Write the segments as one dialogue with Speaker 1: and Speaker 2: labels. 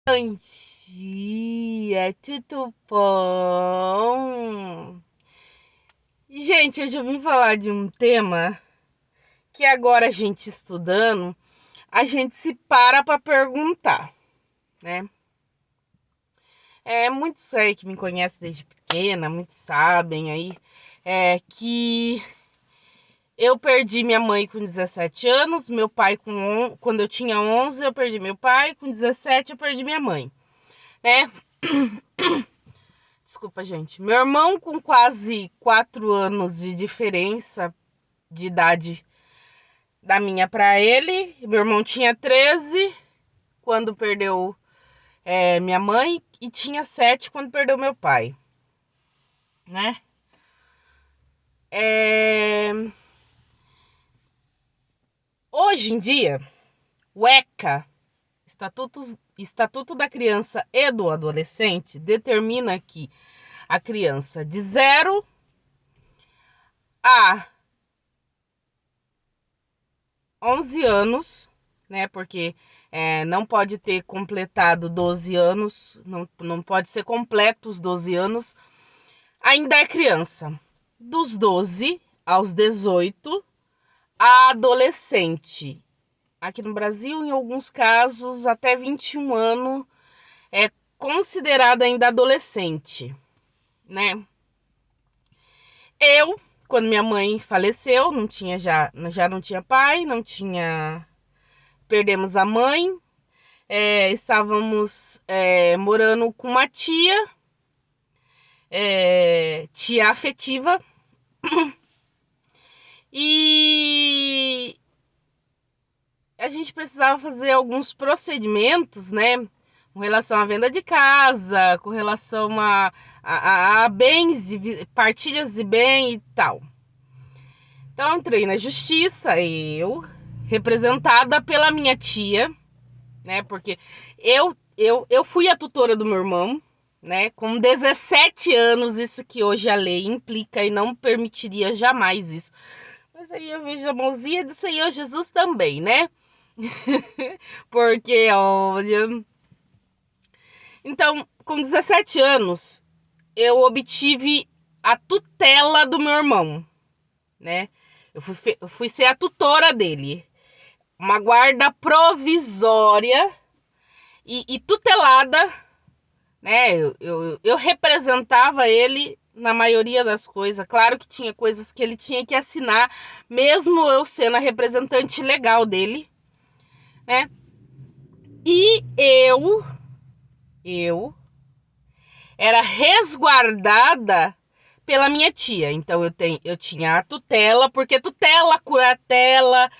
Speaker 1: Bom dia, tudo bom? Gente, hoje eu vim falar de um tema que agora a gente estudando, a gente se para perguntar, né? Muitos aí que me conhecem desde pequena, muitos sabem aí, que eu perdi minha mãe com 17 anos, meu pai quando eu tinha 11 eu perdi meu pai, com 17 eu perdi minha mãe, né? Desculpa, gente. Meu irmão, com quase 4 anos de diferença de idade da minha para ele. Meu irmão tinha 13 quando perdeu minha mãe e tinha 7 quando perdeu meu pai, né? Hoje em dia, o ECA, Estatuto da Criança e do Adolescente, determina que a criança de 0 a 11 anos, né? Porque não pode ter completado 12 anos, não pode ser completo os 12 anos, ainda é criança. Dos 12 aos 18, a adolescente. Aqui no Brasil, em alguns casos, até 21 anos é considerada ainda adolescente, né? Quando minha mãe faleceu, já não tinha pai, não tinha. Perdemos a mãe. Estávamos morando com uma tia afetiva, e a gente precisava fazer alguns procedimentos, né? Com relação à venda de casa, com relação a bens, partilhas de bem e tal. Então entrei na justiça, representada pela minha tia, né? Porque eu fui a tutora do meu irmão, né? Com 17 anos, isso que hoje a lei implica e não permitiria jamais isso. Mas aí eu vejo a mãozinha do Senhor Jesus também, né? Porque, olha. Então, com 17 anos, eu obtive a tutela do meu irmão, né? Eu fui ser a tutora dele. Uma guarda provisória e tutelada, né? Eu representava ele na maioria das coisas. Claro que tinha coisas que ele tinha que assinar, mesmo eu sendo a representante legal dele, né? E eu era resguardada pela minha tia. Então eu tinha a tutela, porque tutela, curatela,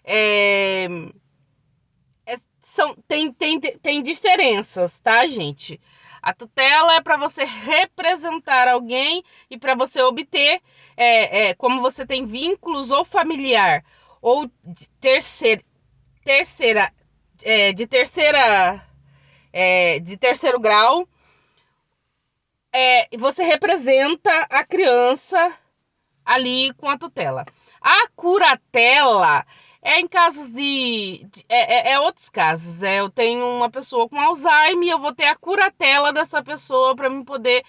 Speaker 1: é, tem diferenças, tá, gente? A tutela é para você representar alguém e para você obter, como você tem vínculos ou familiar ou de terceira, de terceira, de terceiro grau, você representa a criança ali com a tutela. A curatela é em casos outros casos. Eu tenho uma pessoa com Alzheimer e eu vou ter a curatela dessa pessoa para me poder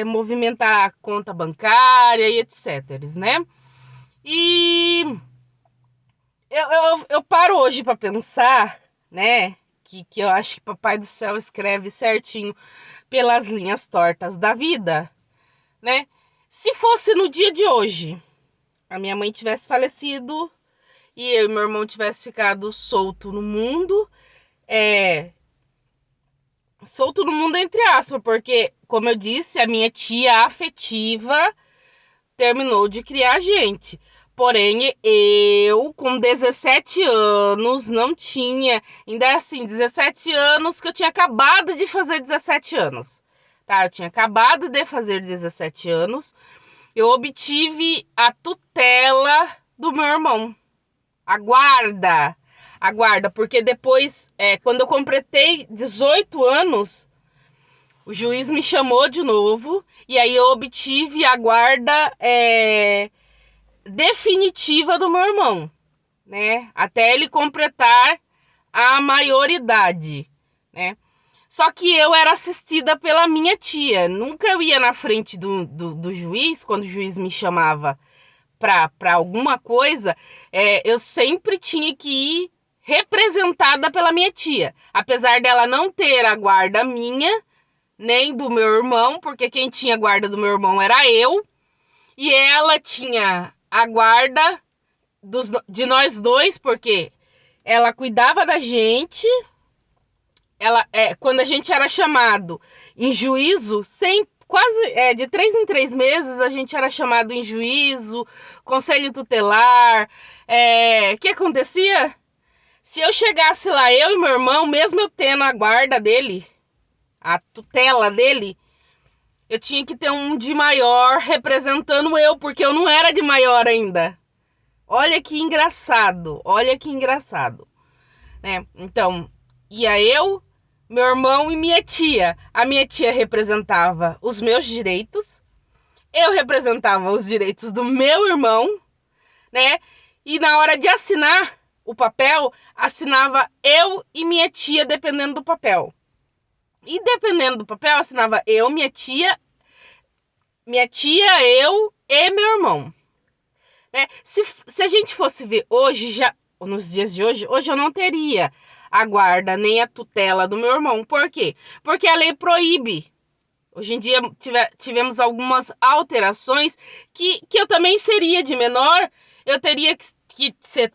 Speaker 1: movimentar a conta bancária e etc, né? E eu paro hoje para pensar, né? Que eu acho que Papai do Céu escreve certinho pelas linhas tortas da vida, né? Se fosse no dia de hoje, a minha mãe tivesse falecido e eu e meu irmão tivesse ficado solto no mundo, solto no mundo entre aspas, porque, como eu disse, a minha tia afetiva terminou de criar a gente. Porém, eu, com 17 anos, não tinha, ainda é assim, 17 anos que eu tinha acabado de fazer 17 anos, tá? Eu tinha acabado de fazer 17 anos, eu obtive a tutela do meu irmão. Aguarda, porque depois, quando eu completei 18 anos, o juiz me chamou de novo e aí eu obtive a guarda definitiva do meu irmão, né? Até ele completar a maioridade, né? Só que eu era assistida pela minha tia. Nunca eu ia na frente do juiz, quando o juiz me chamava para alguma coisa, eu sempre tinha que ir representada pela minha tia. Apesar dela não ter a guarda minha, nem do meu irmão, porque quem tinha a guarda do meu irmão era eu, e ela tinha a guarda de nós dois, porque ela cuidava da gente. Quando a gente era chamado em juízo, quase de 3 em 3 meses a gente era chamado em juízo, conselho tutelar. O que acontecia? Se eu chegasse lá, eu e meu irmão, mesmo eu tendo a guarda dele, a tutela dele, eu tinha que ter um de maior representando eu, porque eu não era de maior ainda. Olha que engraçado, né? Então, ia eu, meu irmão e minha tia. A minha tia representava os meus direitos, eu representava os direitos do meu irmão, né? E na hora de assinar o papel, assinava eu e minha tia, dependendo do papel. E dependendo do papel, assinava eu, minha tia, eu e meu irmão. Né? Se a gente fosse ver hoje, já nos dias de hoje eu não teria a guarda nem a tutela do meu irmão. Por quê? Porque a lei proíbe. Hoje em dia tivemos algumas alterações que eu também seria de menor. Eu teria que ser...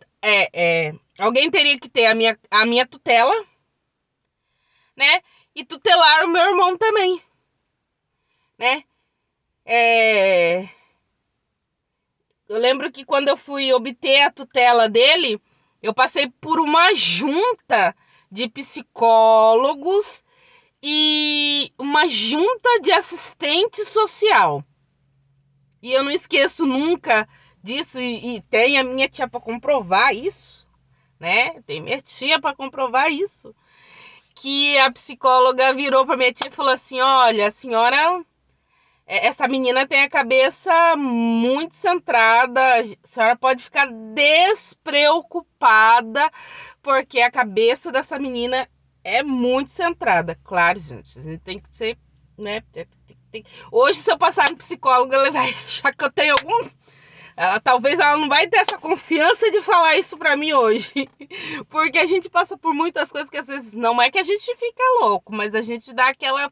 Speaker 1: alguém teria que ter a minha tutela, né? E tutelar o meu irmão também, né? Eu lembro que quando eu fui obter a tutela dele, eu passei por uma junta de psicólogos e uma junta de assistente social. E eu não esqueço nunca disso, e tem a minha tia para comprovar isso, né? Tem minha tia para comprovar isso. Que a psicóloga virou para minha tia e falou assim: olha, a senhora... essa menina tem a cabeça muito centrada, a senhora pode ficar despreocupada, porque a cabeça dessa menina é muito centrada. Claro, gente, a gente tem que ser, né? Hoje, se eu passar no psicólogo, ela vai achar que eu tenho algum... talvez ela não vai ter essa confiança de falar isso pra mim hoje. Porque a gente passa por muitas coisas que às vezes não é que a gente fica louco, mas a gente dá aquela...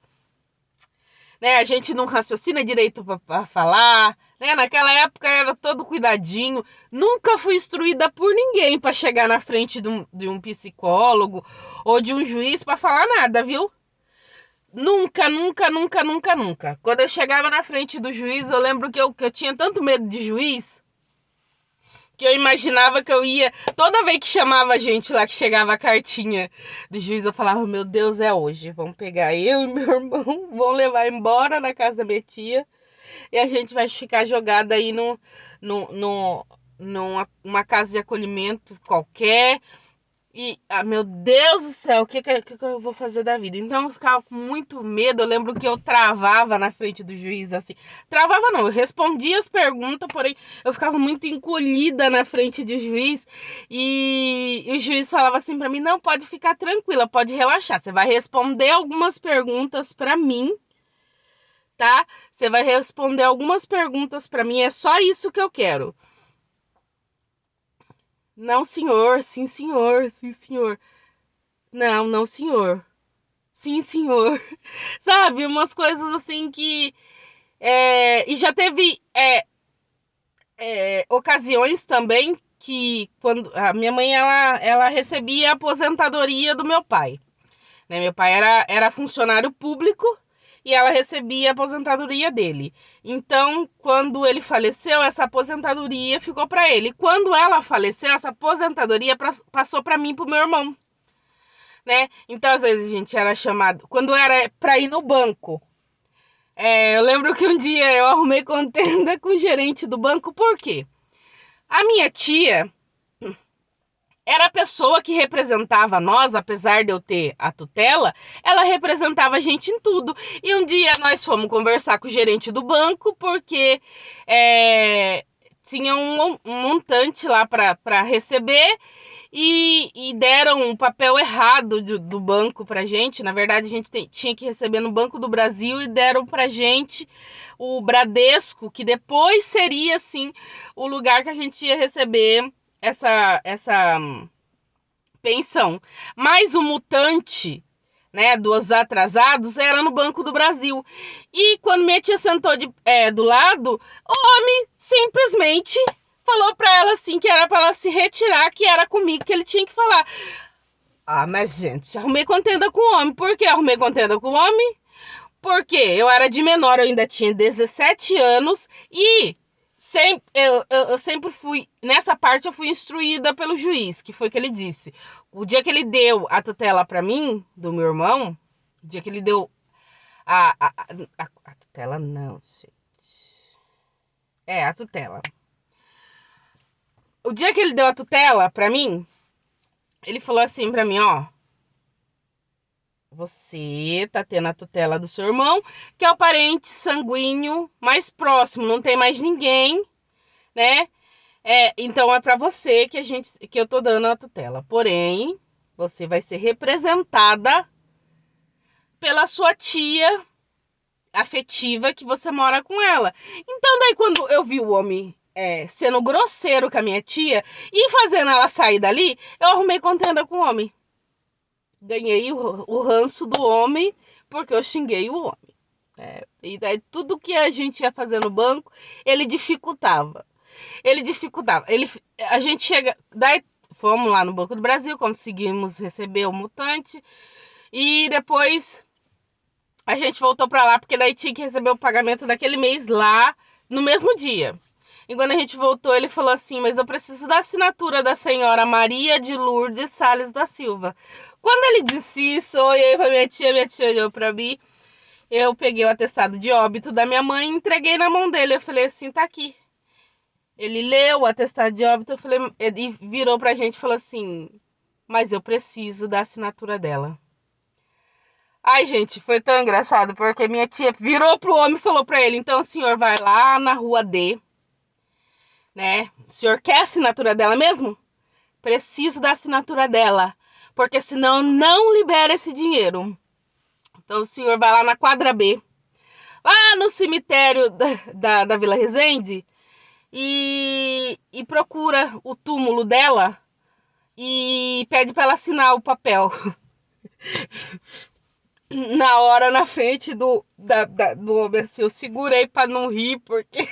Speaker 1: né, a gente não raciocina direito para falar, né? Naquela época era todo cuidadinho. Nunca fui instruída por ninguém para chegar na frente de um psicólogo ou de um juiz para falar nada, viu? Nunca, nunca, nunca, nunca, nunca. Quando eu chegava na frente do juiz, eu lembro que eu tinha tanto medo de juiz, que eu imaginava que eu ia... Toda vez que chamava a gente lá, que chegava a cartinha do juiz, eu falava: meu Deus, é hoje. Vamos pegar eu e meu irmão, vão levar embora na casa da minha tia, e a gente vai ficar jogada aí numa casa de acolhimento qualquer. E, meu Deus do céu, o que eu vou fazer da vida? Então eu ficava com muito medo. Eu lembro que eu travava na frente do juiz, assim. Travava não, eu respondia as perguntas, porém eu ficava muito encolhida na frente do juiz. E o juiz falava assim pra mim: não, pode ficar tranquila, pode relaxar. Você vai responder algumas perguntas pra mim, tá? Você vai responder algumas perguntas pra mim, é só isso que eu quero. Não, senhor. Sim, senhor. Sim, senhor. Não, não, senhor. Sim, senhor. Sabe, umas coisas assim que... e já teve ocasiões também que quando a minha mãe ela recebia a aposentadoria do meu pai, né? Meu pai era funcionário público e ela recebia a aposentadoria dele. Então, quando ele faleceu, essa aposentadoria ficou para ele. Quando ela faleceu, essa aposentadoria passou para mim e pro meu irmão, né? Então, às vezes a gente era chamado... Quando era para ir no banco, eu lembro que um dia eu arrumei contenda com o gerente do banco. Por quê? A minha tia era a pessoa que representava nós, apesar de eu ter a tutela, ela representava a gente em tudo. E um dia nós fomos conversar com o gerente do banco, porque tinha um montante lá para receber, e deram um papel errado do banco pra gente. Na verdade, a gente tinha que receber no Banco do Brasil e deram pra gente o Bradesco, que depois seria, assim, o lugar que a gente ia receber essa pensão. Mas o mutante, né, dos atrasados era no Banco do Brasil. E quando minha tia sentou do lado, o homem simplesmente falou pra ela assim que era pra ela se retirar, que era comigo que ele tinha que falar. Ah, mas gente, arrumei contenda com o homem. Por que arrumei contenda com o homem? Porque eu era de menor, eu ainda tinha 17 anos e eu sempre fui, nessa parte eu fui instruída pelo juiz, que foi o que ele disse. O dia que ele deu a tutela pra mim, do meu irmão, o dia que ele deu a tutela não, gente. A tutela. O dia que ele deu a tutela pra mim, ele falou assim pra mim, ó, você tá tendo a tutela do seu irmão, que é o parente sanguíneo mais próximo, não tem mais ninguém, né? Então é pra você que eu tô dando a tutela. Porém, você vai ser representada pela sua tia afetiva que você mora com ela. Então daí quando eu vi o homem sendo grosseiro com a minha tia e fazendo ela sair dali, eu arrumei contenda com o homem. Ganhei o ranço do homem porque eu xinguei o homem. E daí tudo que a gente ia fazer no banco, ele dificultava. A gente chega. Daí fomos lá no Banco do Brasil, conseguimos receber o mutante. E depois a gente voltou pra lá, porque daí tinha que receber o pagamento daquele mês lá no mesmo dia. E quando a gente voltou, ele falou assim: mas eu preciso da assinatura da senhora Maria de Lourdes Salles da Silva. Quando ele disse isso, eu olhei pra minha tia olhou pra mim. Eu peguei o atestado de óbito da minha mãe e entreguei na mão dele. Eu falei assim: tá aqui. Ele leu o atestado de óbito, eu falei, e virou pra gente e falou assim: mas eu preciso da assinatura dela. Ai, gente, foi tão engraçado, porque minha tia virou pro homem e falou pra ele: então o senhor vai lá na rua D, né? O senhor quer a assinatura dela mesmo? Preciso da assinatura dela, porque senão não libera esse dinheiro. Então o senhor vai lá na quadra B, lá no cemitério da Vila Resende, e procura o túmulo dela e pede para ela assinar o papel. Na hora, na frente do homem, assim, eu segurei para não rir, porque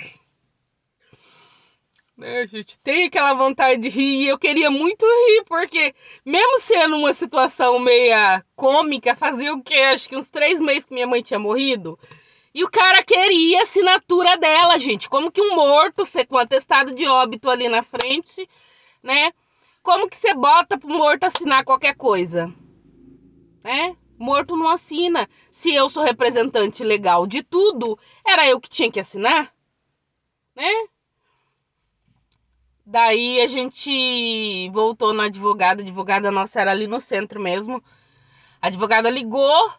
Speaker 1: né, gente, tem aquela vontade de rir, e eu queria muito rir, porque mesmo sendo uma situação meia cômica, fazia o quê? Acho que uns 3 meses que minha mãe tinha morrido. E o cara queria a assinatura dela, gente. Como que um morto, você com atestado de óbito ali na frente, né? Como que você bota pro morto assinar qualquer coisa? Né? Morto não assina. Se eu sou representante legal de tudo, era eu que tinha que assinar, né? Daí a gente voltou na advogada. A advogada nossa era ali no centro mesmo. A advogada ligou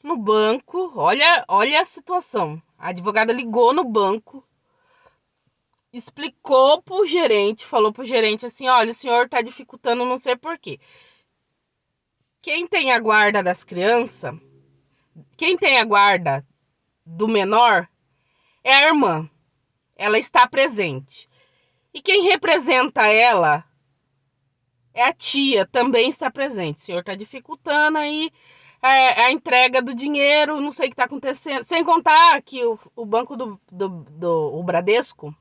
Speaker 1: no banco. Olha a situação. A advogada ligou no banco, explicou pro gerente, falou pro gerente assim: olha, o senhor tá dificultando, não sei por quê. Quem tem a guarda das crianças, quem tem a guarda do menor é a irmã. Ela está presente. E quem representa ela é a tia, também está presente. O senhor está dificultando aí a entrega do dinheiro, não sei o que está acontecendo. Sem contar que o banco o Bradesco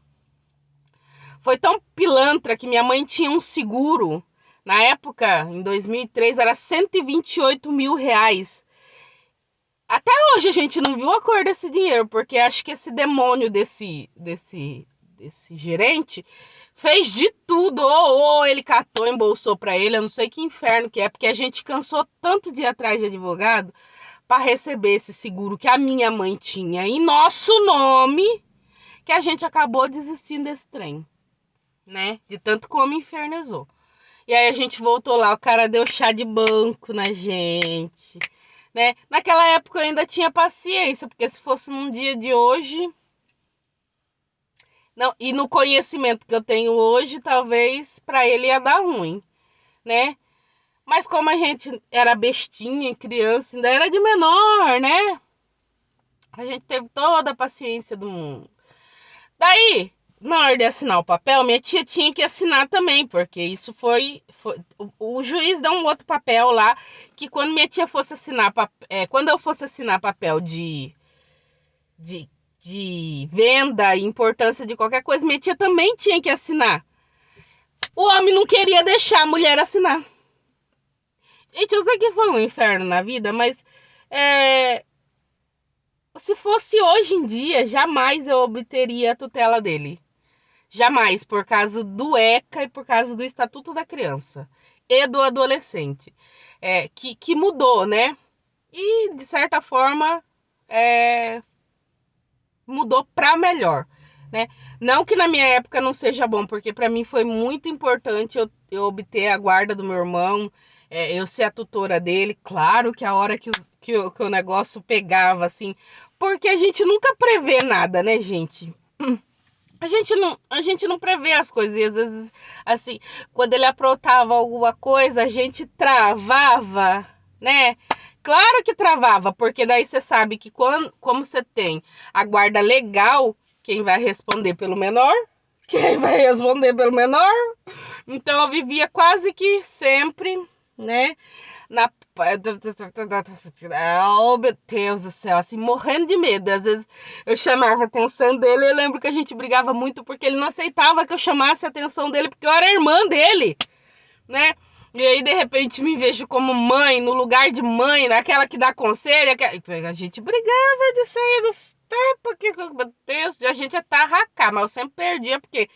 Speaker 1: foi tão pilantra que minha mãe tinha um seguro. Na época, em 2003, era 128 mil reais. Até hoje a gente não viu a cor desse dinheiro, porque acho que esse demônio desse gerente fez de tudo, ou ele catou, embolsou pra ele, eu não sei que inferno que é, porque a gente cansou tanto de ir atrás de advogado para receber esse seguro que a minha mãe tinha em nosso nome, que a gente acabou desistindo desse trem, né? De tanto como infernizou. E aí a gente voltou lá, o cara deu chá de banco na gente, né? Naquela época eu ainda tinha paciência, porque se fosse num dia de hoje... Não, e no conhecimento que eu tenho hoje, talvez para ele ia dar ruim, né? Mas como a gente era bestinha, criança, ainda era de menor, né? A gente teve toda a paciência do mundo. Daí, na hora de assinar o papel, minha tia tinha que assinar também, porque isso foi o juiz deu um outro papel lá, que quando minha tia fosse assinar, quando eu fosse assinar papel de, de venda e importância de qualquer coisa, minha tia também tinha que assinar. O homem não queria deixar a mulher assinar. Gente, eu sei que foi um inferno na vida, mas se fosse hoje em dia, jamais eu obteria a tutela dele. Jamais, por causa do ECA e por causa do Estatuto da Criança e do Adolescente. Que mudou, né? E, de certa forma, mudou para melhor, né? Não que na minha época não seja bom, porque para mim foi muito importante eu obter a guarda do meu irmão, eu ser a tutora dele. Claro que a hora que o negócio pegava, assim, porque a gente nunca prevê nada, né, gente? A gente não prevê as coisas, e às vezes, assim, quando ele aprontava alguma coisa, a gente travava, né? Claro que travava, porque daí você sabe que como você tem a guarda legal, quem vai responder pelo menor? Quem vai responder pelo menor? Então eu vivia quase que sempre, né? Na... Oh, meu Deus do céu, assim, morrendo de medo. Às vezes eu chamava a atenção dele. Eu lembro que a gente brigava muito porque ele não aceitava que eu chamasse a atenção dele, porque eu era irmã dele, né? E aí, de repente, me vejo como mãe, no lugar de mãe, naquela que dá conselho. A gente brigava de sair dos tapas, que, meu Deus, a gente ia tarracar, mas eu sempre perdia, porque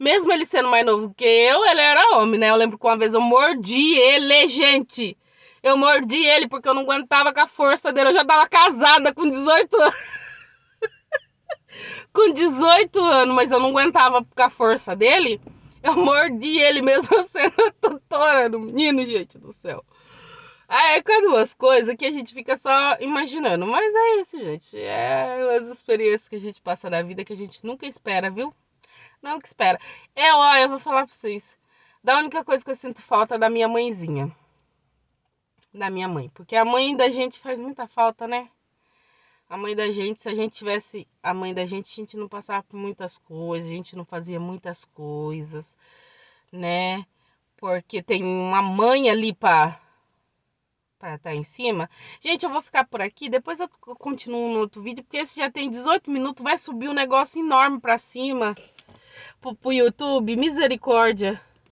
Speaker 1: mesmo ele sendo mais novo que eu, ele era homem, né? Eu lembro que uma vez eu mordi ele, gente. Eu mordi ele porque eu não aguentava com a força dele. Eu já tava casada com 18 anos. Com 18 anos, mas eu não aguentava com a força dele. Eu mordi ele mesmo sendo a tutora do menino, gente do céu. É quando umas coisas que a gente fica só imaginando. Mas é isso, gente. É as experiências que a gente passa na vida que a gente nunca espera, viu? Não que espera. Eu vou falar pra vocês. Da única coisa que eu sinto falta é da minha mãezinha. Da minha mãe. Porque a mãe da gente faz muita falta, né? A mãe da gente, se a gente tivesse a mãe da gente, a gente não passava por muitas coisas, a gente não fazia muitas coisas, né? Porque tem uma mãe ali para estar em cima. Gente, eu vou ficar por aqui, depois eu continuo no outro vídeo, porque esse já tem 18 minutos, vai subir um negócio enorme para cima pro YouTube, misericórdia.